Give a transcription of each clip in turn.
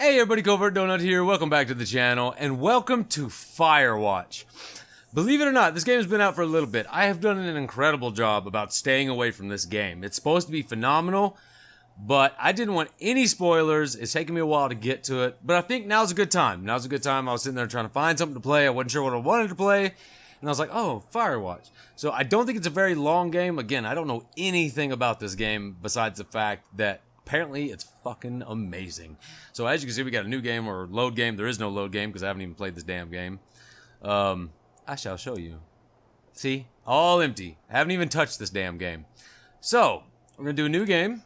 Hey everybody, Covert Donut here. Welcome back to the channel, and welcome to Firewatch. Believe it or not, this game has been out for a little bit. I have done an incredible job about staying away from this game. It's supposed to be phenomenal, but I didn't want any spoilers. It's taken me a while to get to it, but I think now's a good time. Now's a good time. I was sitting there trying to find something to play. I wasn't sure what I wanted to play, and I was like, oh, Firewatch. So I don't think it's a very long game. Again, I don't know anything about this game besides the fact that apparently it's fucking amazing. So as you can see, we got a new game or load game. There is no load game because I haven't even played this damn game. I shall show you. See? All empty. I haven't even touched this damn game. So, we're going to do a new game.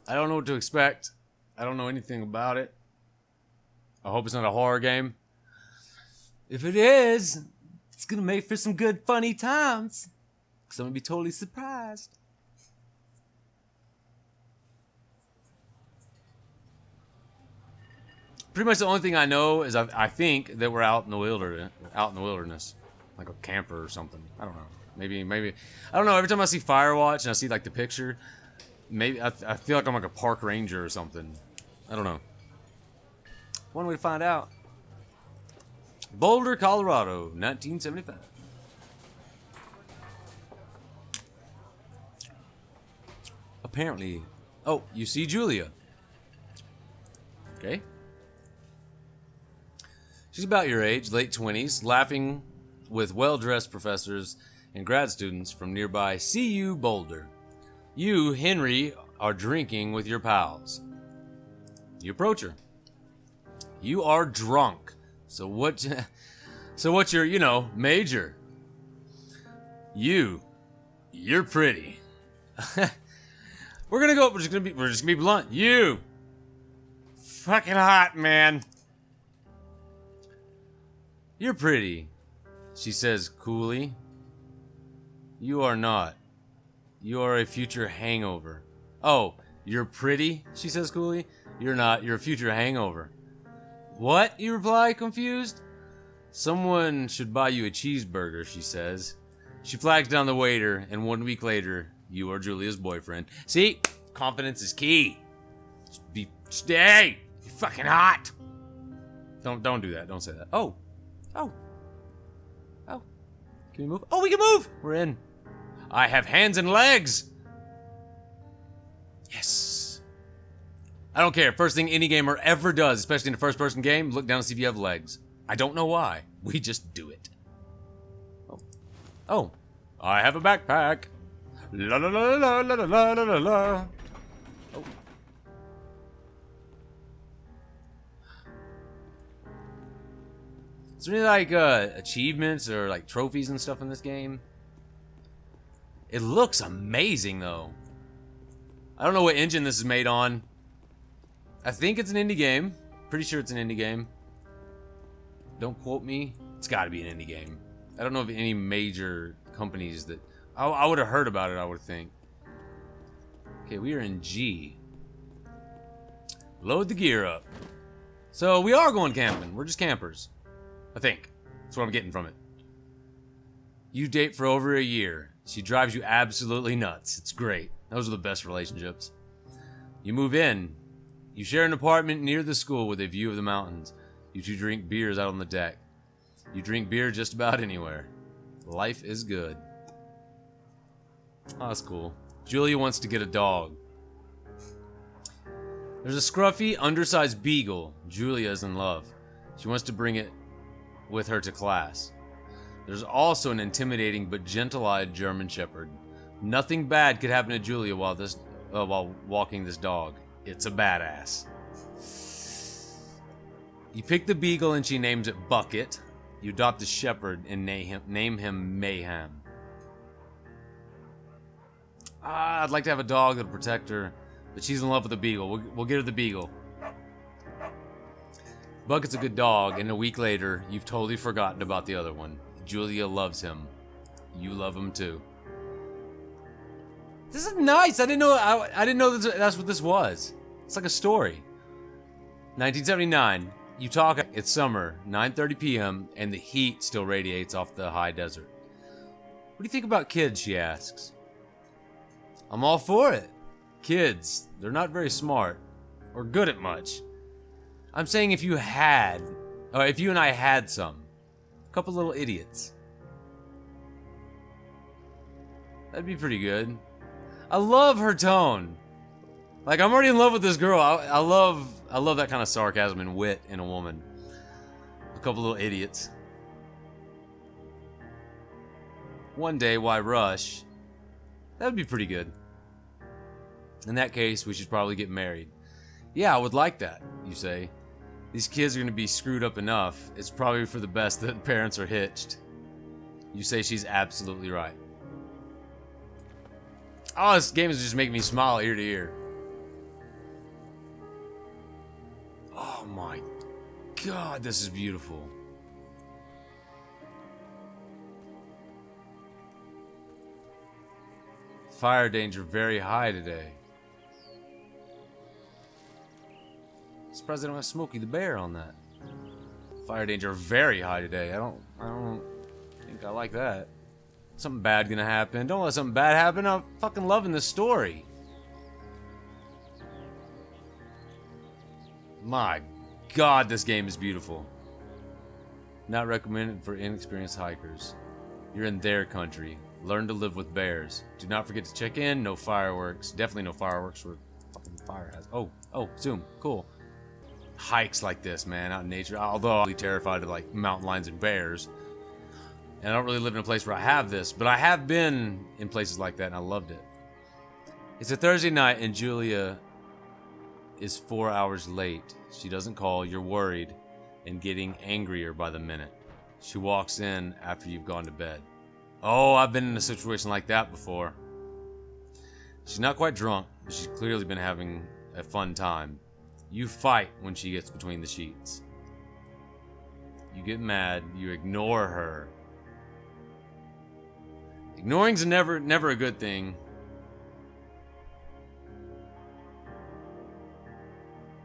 I don't know what to expect. I don't know anything about it. I hope it's not a horror game. If it is, it's going to make for some good funny times. Because I'm going to be totally surprised. Pretty much the only thing I know is I think that we're out in the wilderness, like a camper or something. I don't know. Maybe I don't know. Every time I see Firewatch and I see like the picture, maybe I feel like I'm like a park ranger or something. I don't know. One way to find out. Boulder, Colorado, 1975. Apparently, oh, you see Julia. Okay. She's about your age, late 20s, laughing with well-dressed professors and grad students from nearby CU Boulder. You, Henry, are drinking with your pals. You approach her. You are drunk. So what's your, major? You're pretty. We're just gonna be blunt. You fucking hot, man. You're pretty, she says coolly. You are not. You are a future hangover. Oh, you're pretty, she says coolly. You're not. You're a future hangover. What? You reply, confused. Someone should buy you a cheeseburger, she says. She flags down the waiter, and 1 week later, you are Julia's boyfriend. See? Confidence is key. Stay! You're fucking hot! Don't do that. Don't say that. Oh. Can we move? Oh, we can move! We're in. I have hands and legs! Yes. I don't care. First thing any gamer ever does, especially in a first-person game, look down and see if you have legs. I don't know why. We just do it. Oh. I have a backpack. La la la la la la la la la. Oh. Is there any like achievements or like trophies and stuff in this game? It looks amazing though. I don't know what engine this is made on. I think it's an indie game. Pretty sure it's an indie game. Don't quote me. It's got to be an indie game. I don't know of any major companies that I would have heard about it. I would think. Okay, we are in G. Load the gear up. So we are going camping. We're just campers. I think. That's what I'm getting from it. You date for over a year. She drives you absolutely nuts. It's great. Those are the best relationships. You move in. You share an apartment near the school with a view of the mountains. You two drink beers out on the deck. You drink beer just about anywhere. Life is good. Oh, that's cool. Julia wants to get a dog. There's a scruffy, undersized beagle. Julia is in love. She wants to bring it with her to class. There's also an intimidating but gentle-eyed German Shepherd. Nothing bad could happen to Julia while walking this dog. It's a badass. You pick the beagle and she names it Bucket. You adopt a shepherd and name him Mayhem. I'd like to have a dog that'll protect her, but she's in love with the beagle. We'll get her the beagle. Bucket's a good dog, and a week later, you've totally forgotten about the other one. Julia loves him. You love him too. This is nice. I didn't know that's what this was. It's like a story. 1979. You talk. It's summer, 9:30 p.m., and the heat still radiates off the high desert. What do you think about kids? She asks. I'm all for it. Kids, they're not very smart or good at much. I'm saying if you had, or if you and I had some. A couple little idiots. That'd be pretty good. I love her tone. Like, I'm already in love with this girl. I love that kind of sarcasm and wit in a woman. A couple little idiots. One day, why rush? That would be pretty good. In that case, we should probably get married. Yeah, I would like that, you say. These kids are going to be screwed up enough. It's probably for the best that parents are hitched. You say she's absolutely right. Oh, this game is just making me smile ear to ear. Oh my God, this is beautiful. Fire danger very high today. Surprised they don't have Smokey the Bear on that. Fire danger very high today. I don't think I like that. Something bad gonna happen. Don't let something bad happen. I'm fucking loving this story. My God, this game is beautiful. Not recommended for inexperienced hikers. You're in their country. Learn to live with bears. Do not forget to check in. No fireworks. Definitely no fireworks where fucking fire has. Oh, zoom. Cool. Hikes like this, man, out in nature. Although I'm really terrified of like mountain lions and bears. And I don't really live in a place where I have this, but I have been in places like that and I loved it. It's a Thursday night and Julia is 4 hours late. She doesn't call, you're worried and getting angrier by the minute. She walks in after you've gone to bed. Oh, I've been in a situation like that before. She's not quite drunk, but she's clearly been having a fun time. You fight when she gets between the sheets. You get mad, you ignore her. Ignoring's never a good thing.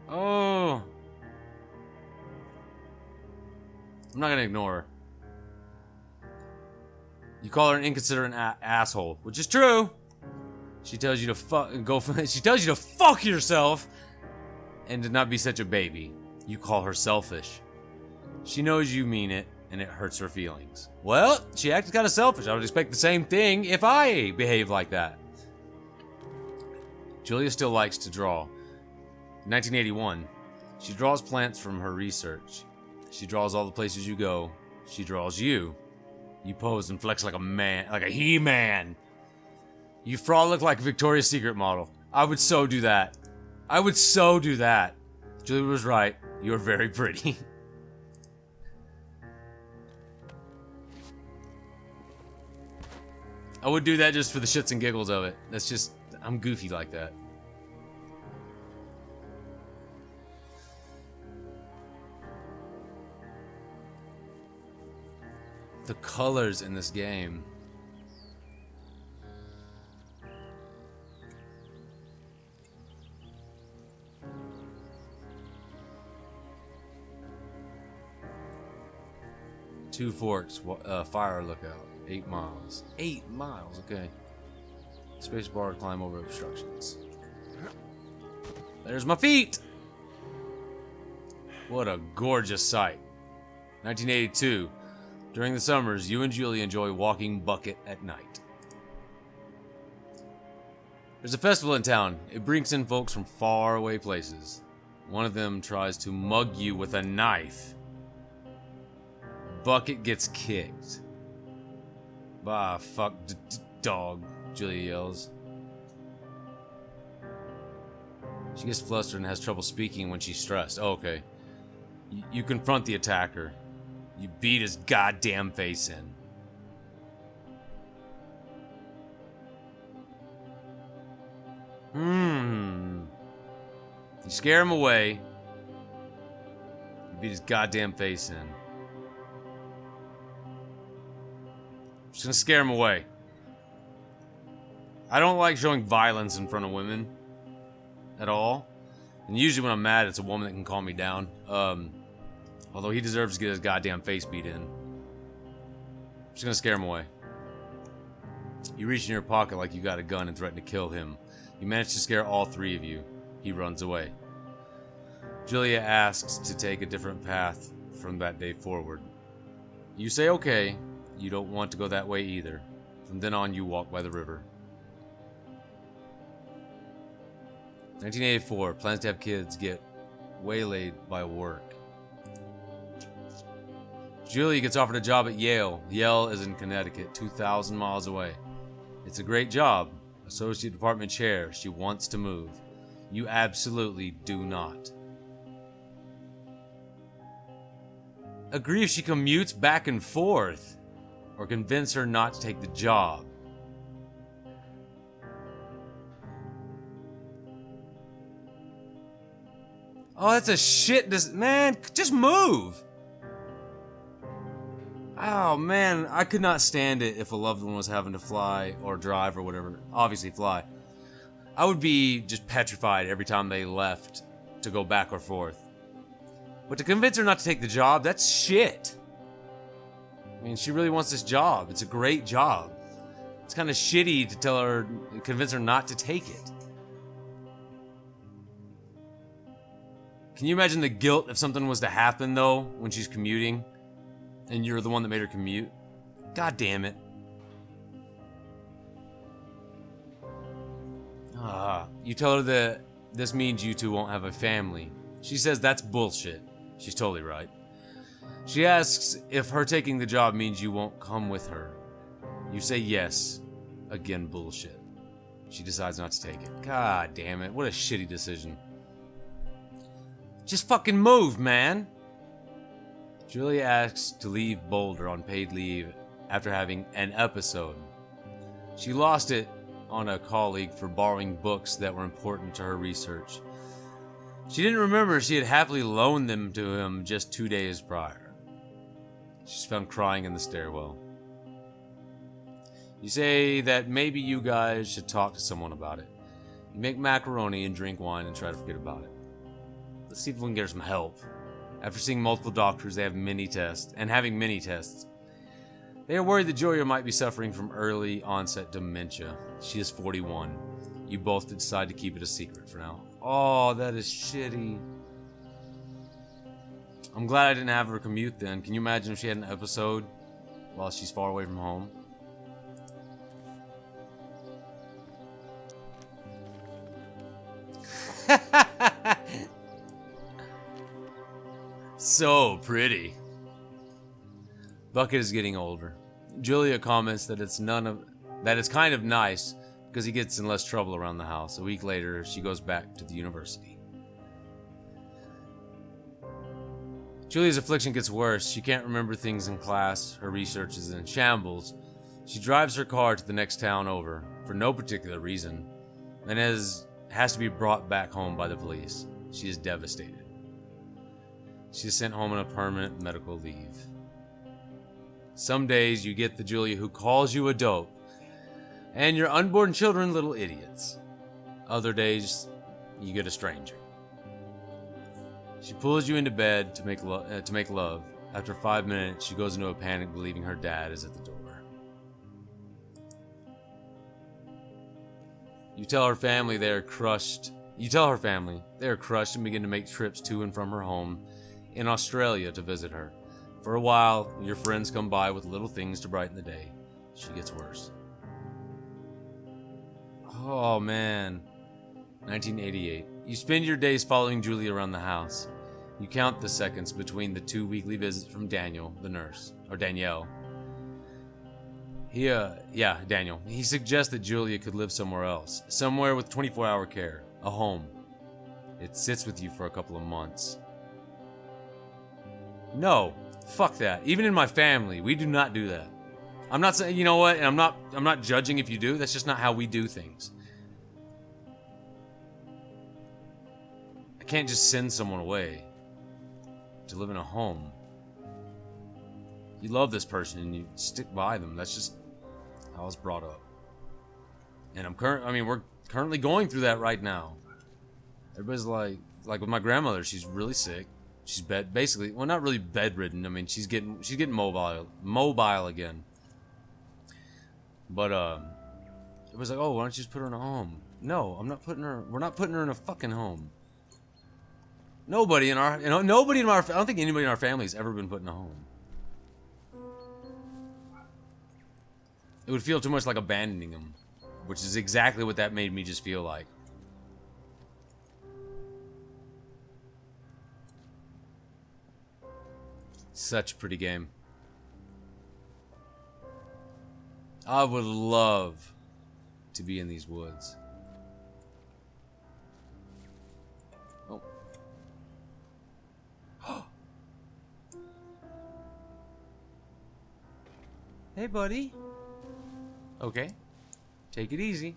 Oh. I'm not gonna ignore her. You call her an inconsiderate asshole, which is true. She tells you to she tells you to fuck yourself and to not be such a baby. You call her selfish. She knows you mean it, and it hurts her feelings. Well, she acted kind of selfish. I would expect the same thing if I behaved like that. Julia still likes to draw. In 1981, she draws plants from her research. She draws all the places you go. She draws you. You pose and flex like a man, like a He-Man. You frolic like a Victoria's Secret model. I would so do that. I would so do that. Julia was right. You're very pretty. I would do that just for the shits and giggles of it. That's just, I'm goofy like that. The colors in this game. Two Forks, fire lookout. 8 miles. 8 miles, okay. Space bar to climb over obstructions. There's my feet! What a gorgeous sight. 1982. During the summers, you and Julie enjoy walking bucket at night. There's a festival in town. It brings in folks from far away places. One of them tries to mug you with a knife. Bucket gets kicked. Bah, fuck dog, Julia yells. She gets flustered and has trouble speaking when she's stressed. Oh, okay. You confront the attacker. You beat his goddamn face in. You scare him away. You beat his goddamn face in. Just gonna scare him away. I don't like showing violence in front of women at all. And usually when I'm mad, it's a woman that can calm me down. Although he deserves to get his goddamn face beat in. I'm just gonna scare him away. You reach in your pocket like you got a gun and threaten to kill him. You manage to scare all 3 of you. He runs away. Julia asks to take a different path from that day forward. You say okay, you don't want to go that way either. From then on, you walk by the river. 1984, plans to have kids get waylaid by work. Julia gets offered a job at Yale. Yale is in Connecticut, 2,000 miles away. It's a great job. Associate department chair. She wants to move. You absolutely do not. Agree if she commutes back and forth, or convince her not to take the job. Oh, that's a shit. Man, just move. Oh, man, I could not stand it if a loved one was having to fly or drive or whatever. Obviously, fly. I would be just petrified every time they left to go back or forth. But to convince her not to take the job, that's shit. I mean, she really wants this job. It's a great job. It's kind of shitty to tell her, convince her not to take it. Can you imagine the guilt if something was to happen, though, when she's commuting, and you're the one that made her commute? God damn it. You tell her that this means you two won't have a family. She says that's bullshit. She's totally right. She asks if her taking the job means you won't come with her. You say yes. Again, bullshit. She decides not to take it. God damn it. What a shitty decision. Just fucking move, man. Julia asks to leave Boulder on paid leave after having an episode. She lost it on a colleague for borrowing books that were important to her research. She didn't remember she had happily loaned them to him just 2 days prior. She's found crying in the stairwell. You say that maybe you guys should talk to someone about it. You make macaroni and drink wine and try to forget about it. Let's see if we can get her some help. After seeing multiple doctors, they have many tests, they are worried that Julia might be suffering from early onset dementia. She is 41. You both decide to keep it a secret for now. Oh, that is shitty. I'm glad I didn't have her commute then. Can you imagine if she had an episode while she's far away from home? So pretty. Bucket is getting older. Julia comments that it's kind of nice because he gets in less trouble around the house. A week later, she goes back to the university. Julia's affliction gets worse. She can't remember things in class. Her research is in shambles. She drives her car to the next town over for no particular reason and has to be brought back home by the police. She is devastated. She is sent home on a permanent medical leave. Some days you get the Julia who calls you a dope, and your unborn children little idiots. Other days, you get a stranger. She pulls you into bed to make love. After 5 minutes, she goes into a panic, believing her dad is at the door. You tell her family they are crushed and begin to make trips to and from her home in Australia to visit her. For a while, your friends come by with little things to brighten the day. She gets worse. Oh man. 1988. You spend your days following Julia around the house. You count the seconds between the 2 weekly visits from Daniel, the nurse, or Danielle. Daniel. He suggests that Julia could live somewhere else. Somewhere with 24-hour care. A home. It sits with you for a couple of months. No. Fuck that. Even in my family, we do not do that. I'm not saying, you know what, and I'm not judging if you do. That's just not how we do things. I can't just send someone away to live in a home. You love this person and you stick by them. That's just how I was brought up. And we're currently going through that right now. Everybody's like with my grandmother, she's really sick. She's not really bedridden. I mean, she's getting mobile again. But it was like, oh, why don't you just put her in a home? No, we're not putting her in a fucking home. Nobody in our, nobody in our, I don't think anybody in our family has ever been put in a home. It would feel too much like abandoning them, which is exactly what that made me just feel like. Such a pretty game. I would love to be in these woods. Oh. Hey, buddy. Okay. Take it easy.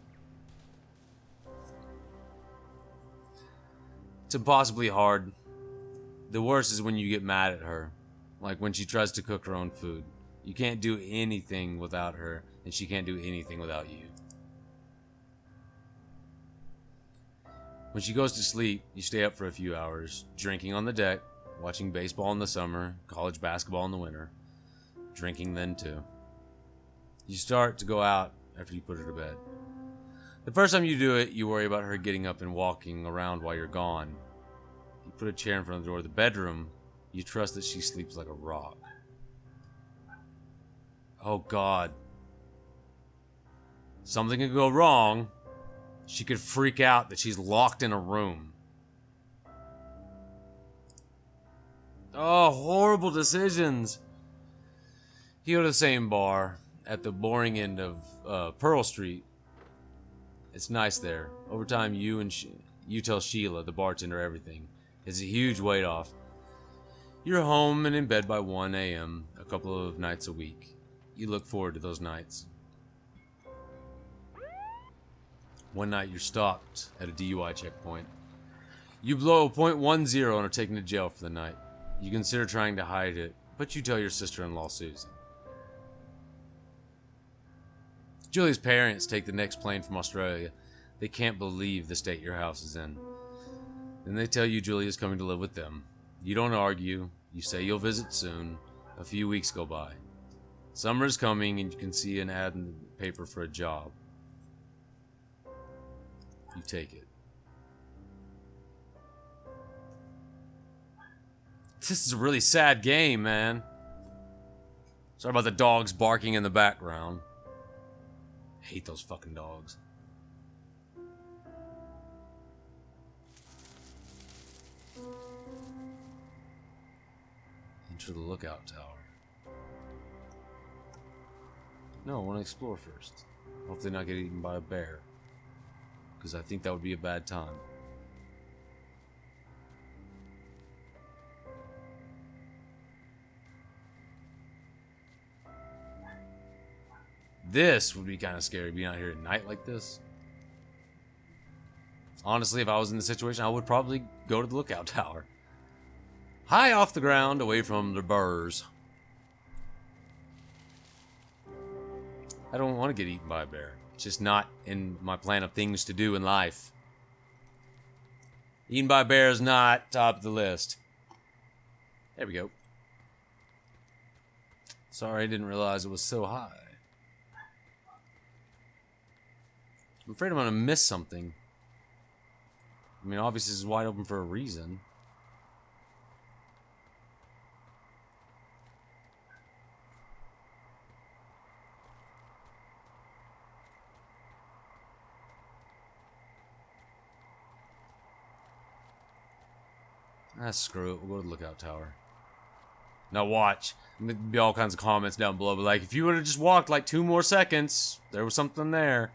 It's impossibly hard. The worst is when you get mad at her. Like when she tries to cook her own food. You can't do anything without her, and she can't do anything without you. When she goes to sleep, you stay up for a few hours, drinking on the deck, watching baseball in the summer, college basketball in the winter, drinking then too. You start to go out after you put her to bed. The first time you do it, you worry about her getting up and walking around while you're gone. You put a chair in front of the door of the bedroom, you trust that she sleeps like a rock. Oh God. Something could go wrong. She could freak out that she's locked in a room. Oh, horrible decisions. You go to the same bar at the boring end of Pearl Street. It's nice there. Over time, you tell Sheila, the bartender, everything. It's a huge weight off. You're home and in bed by 1 a.m. a couple of nights a week. You look forward to those nights. One night you're stopped at a DUI checkpoint. You blow .10 and are taken to jail for the night. You consider trying to hide it, but you tell your sister-in-law Susan. Julie's parents take the next plane from Australia. They can't believe the state your house is in. Then they tell you Julie is coming to live with them. You don't argue. You say you'll visit soon. A few weeks go by. Summer is coming and you can see an ad in the paper for a job. You take it. This is a really sad game, man. Sorry about the dogs barking in the background. I hate those fucking dogs. Enter the lookout tower. No, I want to explore first. Hopefully not get eaten by a bear. Because I think that would be a bad time. This would be kind of scary, being out here at night like this. Honestly, if I was in this situation, I would probably go to the lookout tower. High off the ground, away from the birds. I don't want to get eaten by a bear. It's just not in my plan of things to do in life. Eaten by a bear is not top of the list. There we go. Sorry, I didn't realize it was so high. I'm afraid I'm going to miss something. I mean, obviously this is wide open for a reason. Ah, screw it. We'll go to the lookout tower. Now watch. There'll be all kinds of comments down below, but like, if you would have just walked like 2 more seconds, there was something there.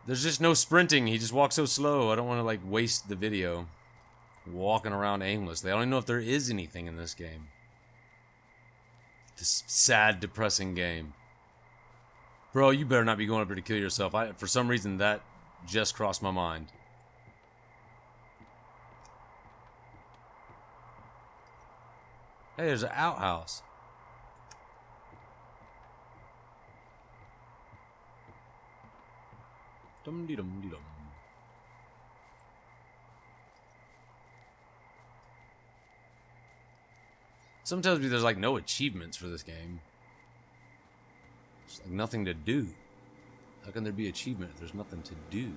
There's just no sprinting. He just walks so slow. I don't want to like waste the video walking around aimlessly. I don't even know if there is anything in this game. This sad, depressing game. Bro, you better not be going up here to kill yourself. For some reason, that just crossed my mind. Hey, there's an outhouse. Dum-de-dum-de-dum. Some tells me there's like no achievements for this game. There's like nothing to do. How can there be achievement if there's nothing to do?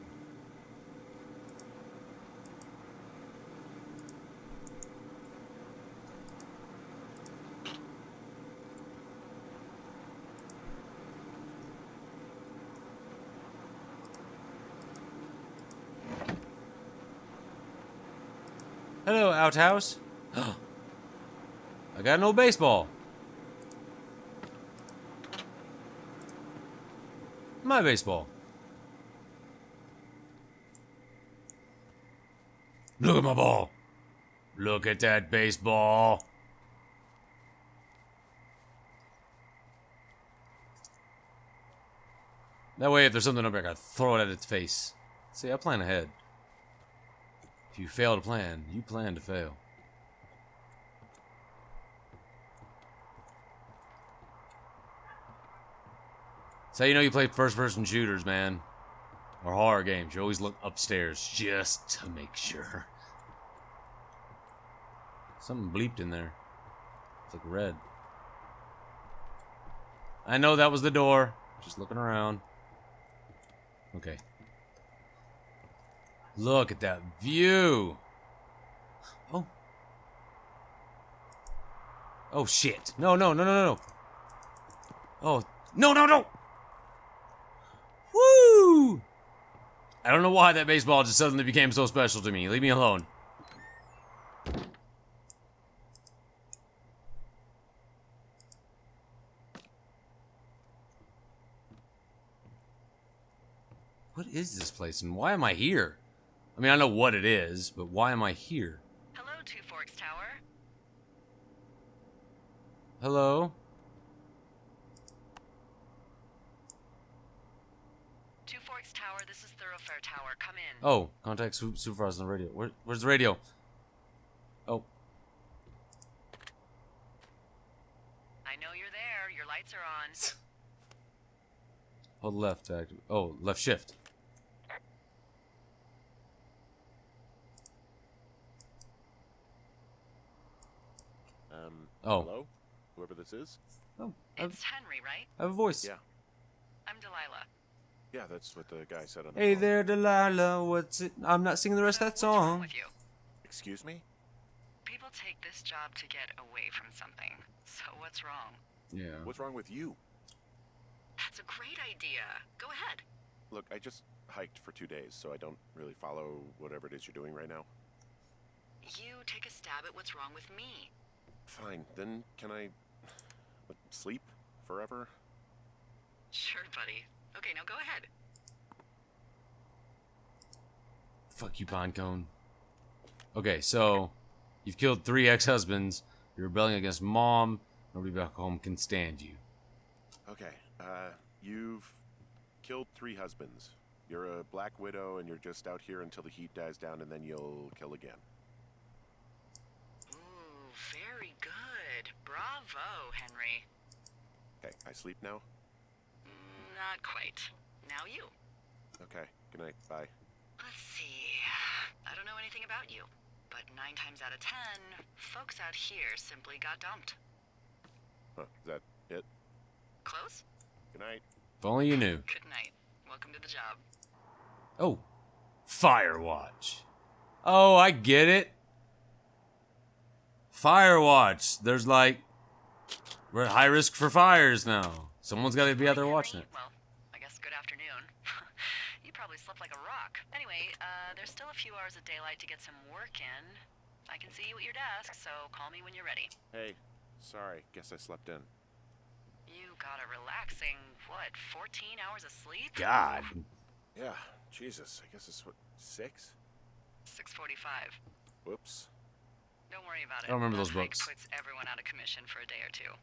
Hello, outhouse. I got no baseball. My baseball. Look at my ball. Look at that baseball. That way, if there's something up there, I gotta throw it at its face. See, I plan ahead. If you fail to plan, you plan to fail. So you know you play first-person shooters, man. Or horror games. You always look upstairs just to make sure. Something bleeped in there. It's like red. I know that was the door. Just looking around. Okay. Look at that view. Oh. Oh shit. No, no, no, no, no. Oh. No, no, no. Woo! I don't know why that baseball just suddenly became so special to me. Leave me alone. What is this place and why am I here? I mean, I know what it is, but why am I here? Hello, Two Forks Tower. Hello? Two Forks Tower, this is Thoroughfare Tower. Come in. Oh, contact supervisor on the radio. Where's the radio? Oh. I know you're there. Your lights are on. Hold left to activate. Oh, left shift. Oh. Hello? Whoever this is? Oh, It's Henry, right? I have a voice. Yeah. I'm Delilah. Yeah, that's what the guy said on the Hey phone. there, Delilah. What's it? I'm not singing the rest of that What's wrong song. with you? Excuse me? People take this job to get away from something. So what's wrong? Yeah. What's wrong with you? That's a great idea. Go ahead. Look, I just hiked for 2 days, so I don't really follow whatever it is you're doing right now. You take a stab at what's wrong with me. Fine, then can I sleep forever? Sure, buddy. Okay, now go ahead. Fuck you, Pinecone. Okay, so you've killed 3 ex-husbands. You're rebelling against Mom. Nobody back home can stand you. Okay, you've killed 3 husbands. You're a black widow and you're just out here until the heat dies down and then you'll kill again. Ooh, very good. Bravo, Henry. Okay, I sleep now? Not quite. Now you. Okay, good night, bye. Let's see. I don't know anything about you, but 9 times out of 10, folks out here simply got dumped. Huh, is that it? Close? Good night. If only you knew. Good night. Welcome to the job. Oh. Firewatch. Oh, I get it. Firewatch. There's like... We're at high risk for fires now. Someone's got to be out there watching it. Well, I guess good afternoon. You probably slept like a rock. Anyway, there's still a few hours of daylight to get some work in. I can see you at your desk, so call me when you're ready. Hey, sorry, guess I slept in. You got a relaxing, what, 14 hours of sleep? God. Yeah, Jesus, I guess it's what, 6? 6:45. Whoops. Don't worry about it. I don't remember those That hike books. puts everyone out of commission for a day or two.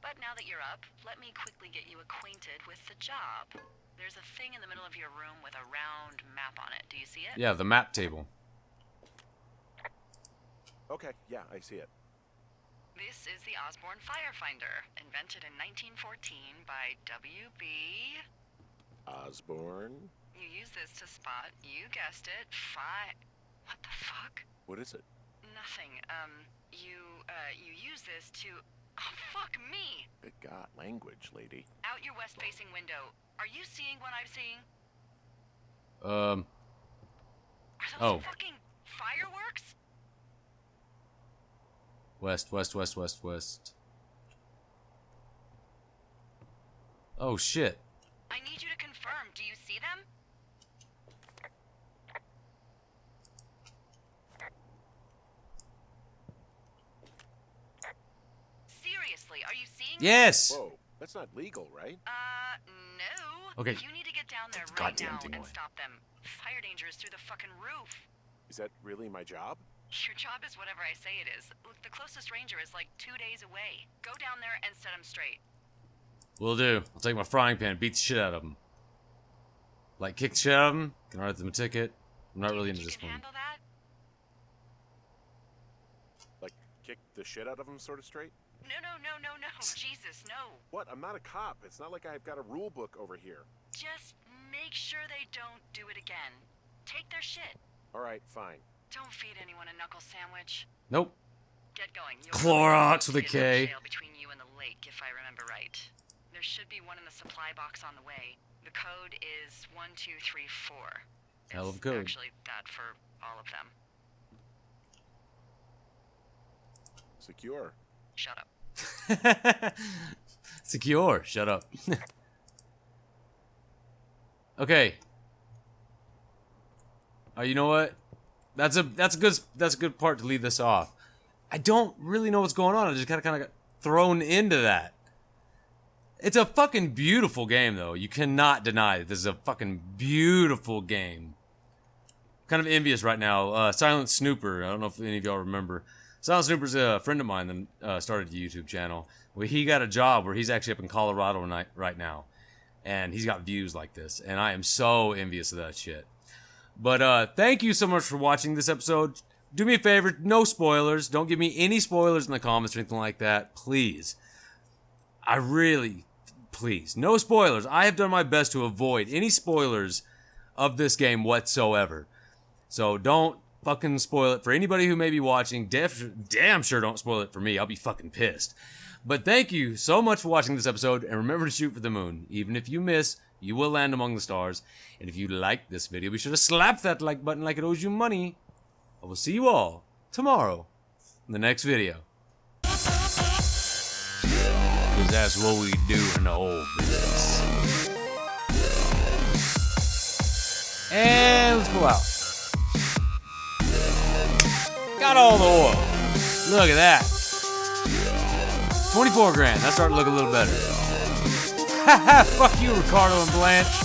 But now that you're up, let me quickly get you acquainted with the job. There's a thing in the middle of your room with a round map on it. Do you see it? Yeah, the map table. Okay, yeah, I see it. This is the Osborne Firefinder, invented in 1914 by W.B. Osborne? You use this to spot, you guessed it, What the fuck? What is it? Nothing. You use this to... Oh, fuck me! Good God, language, lady. Out your west-facing window. Are you seeing what I'm seeing? Are those fucking fireworks? West, west, west, west, west. Oh, shit. I need you to confirm. Do you see them? Are you seeing? Yes. Whoa, that's not legal, right? No. Okay. You need to get down there right Goddamn now thing and away. stop them. Fire danger is through the fucking roof. Is that really my job? Your job is whatever I say it is. Look, the closest ranger is like 2 days away. Go down there and set him straight. Will do. I'll take my frying pan, beat the shit out of him. Like, kick the shit out of him. Can write them a ticket. I'm not really into You this can one. handle that? Like, kick the shit out of him sort of straight? No. Jesus, no. What? I'm not a cop. It's not like I've got a rule book over here. Just make sure they don't do it again. Take their shit. All right, fine. Don't feed anyone a knuckle sandwich. Nope. Get going. Clorox with a You'll K. jail between you and the lake, if I remember right. There should be one in the supply box on the way. The code is 1234. Hell of a It's code. actually that for all of them. Secure. Shut up. Secure. Shut up. Okay. You know what? That's a good part to leave this off. I don't really know what's going on. I just kind of got thrown into that. It's a fucking beautiful game, though. You cannot deny that this is a fucking beautiful game. Kind of envious right now. Silent Snooper. I don't know if any of y'all remember. Silent Snooper's a friend of mine that started a YouTube channel. Well, he got a job where he's actually up in Colorado right now. And he's got views like this. And I am so envious of that shit. But thank you so much for watching this episode. Do me a favor, no spoilers. Don't give me any spoilers in the comments or anything like that. Please. Please. No spoilers. I have done my best to avoid any spoilers of this game whatsoever. So don't fucking spoil it for anybody who may be watching. Damn sure don't spoil it for me. I'll be fucking pissed. But thank you so much for watching this episode, and remember to shoot for the moon. Even if you miss, you will land among the stars. And if you liked this video, be sure to slap that like button like it owes you money. I will see you all tomorrow in the next video. Because that's what we do in the old business. And let's go out. Got all the oil. Look at that. 24 grand. That's starting to look a little better. Haha, fuck you, Ricardo and Blanche.